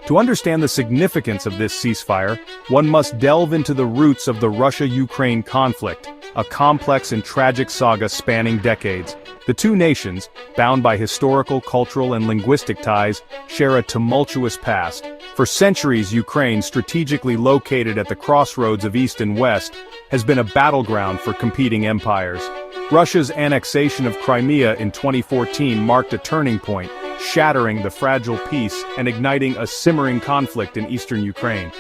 To understand the significance of this ceasefire, one must delve into the roots of the Russia-Ukraine conflict, a complex and tragic saga spanning decades. The two nations, bound by historical, cultural, and linguistic ties, share a tumultuous past. For centuries, Ukraine, strategically located at the crossroads of East and West, has been a battleground for competing empires. Russia's annexation of Crimea in 2014 marked a turning point, shattering the fragile peace and igniting a simmering conflict in eastern Ukraine.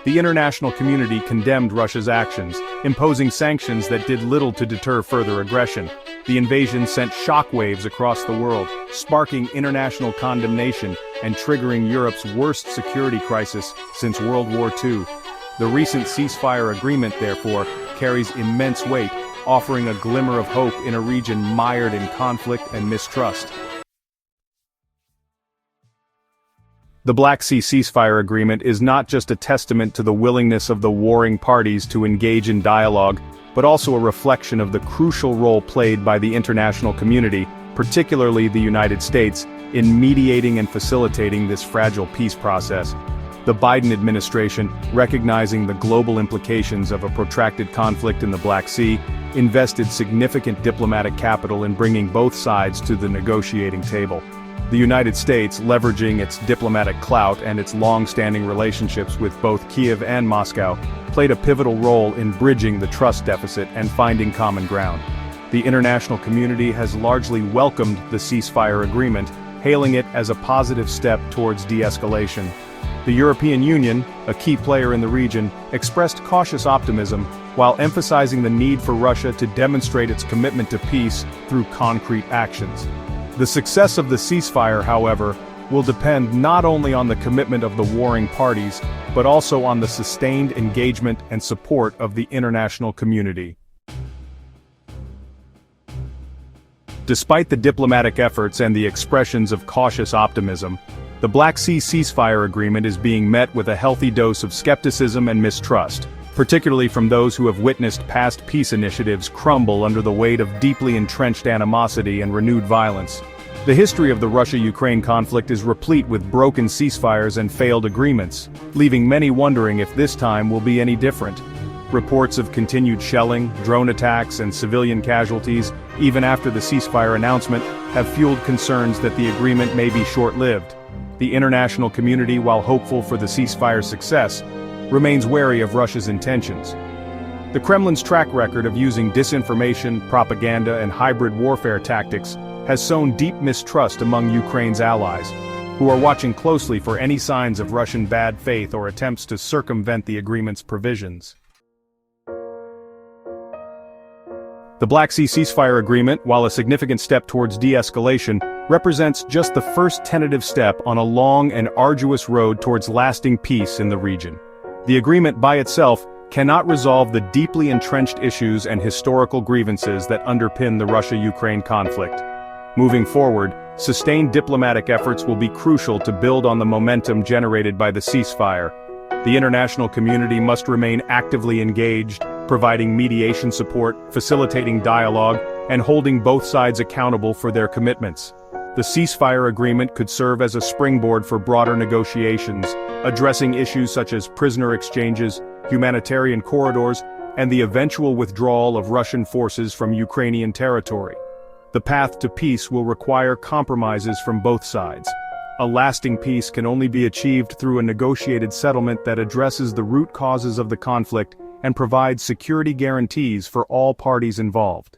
The international community condemned Russia's actions, imposing sanctions that did little to deter further aggression. The invasion sent shockwaves across the world, sparking international condemnation and triggering Europe's worst security crisis since World War II. The recent ceasefire agreement, therefore, carries immense weight, offering a glimmer of hope in a region mired in conflict and mistrust. The Black Sea ceasefire agreement is not just a testament to the willingness of the warring parties to engage in dialogue, but also a reflection of the crucial role played by the international community, particularly the United States, in mediating and facilitating this fragile peace process. The Biden administration, recognizing the global implications of a protracted conflict in the Black Sea, invested significant diplomatic capital in bringing both sides to the negotiating table. The United States, leveraging its diplomatic clout and its long-standing relationships with both Kiev and Moscow, played a pivotal role in bridging the trust deficit and finding common ground. The international community has largely welcomed the ceasefire agreement, hailing it as a positive step towards de-escalation. The European Union, a key player in the region, expressed cautious optimism, while emphasizing the need for Russia to demonstrate its commitment to peace through concrete actions. The success of the ceasefire, however, will depend not only on the commitment of the warring parties, but also on the sustained engagement and support of the international community. Despite the diplomatic efforts and the expressions of cautious optimism, the Black Sea ceasefire agreement is being met with a healthy dose of skepticism and mistrust, particularly from those who have witnessed past peace initiatives crumble under the weight of deeply entrenched animosity and renewed violence. The history of the Russia-Ukraine conflict is replete with broken ceasefires and failed agreements, leaving many wondering if this time will be any different. Reports of continued shelling, drone attacks, and civilian casualties, even after the ceasefire announcement, have fueled concerns that the agreement may be short-lived. The international community, while hopeful for the ceasefire's success, remains wary of Russia's intentions. The Kremlin's track record of using disinformation, propaganda, and hybrid warfare tactics has sown deep mistrust among Ukraine's allies, who are watching closely for any signs of Russian bad faith or attempts to circumvent the agreement's provisions. The Black Sea ceasefire agreement, while a significant step towards de-escalation, represents just the first tentative step on a long and arduous road towards lasting peace in the region. The agreement by itself cannot resolve the deeply entrenched issues and historical grievances that underpin the Russia-Ukraine conflict. Moving forward, sustained diplomatic efforts will be crucial to build on the momentum generated by the ceasefire. The international community must remain actively engaged, providing mediation support, facilitating dialogue, and holding both sides accountable for their commitments. The ceasefire agreement could serve as a springboard for broader negotiations, addressing issues such as prisoner exchanges, humanitarian corridors, and the eventual withdrawal of Russian forces from Ukrainian territory. The path to peace will require compromises from both sides. A lasting peace can only be achieved through a negotiated settlement that addresses the root causes of the conflict and provides security guarantees for all parties involved.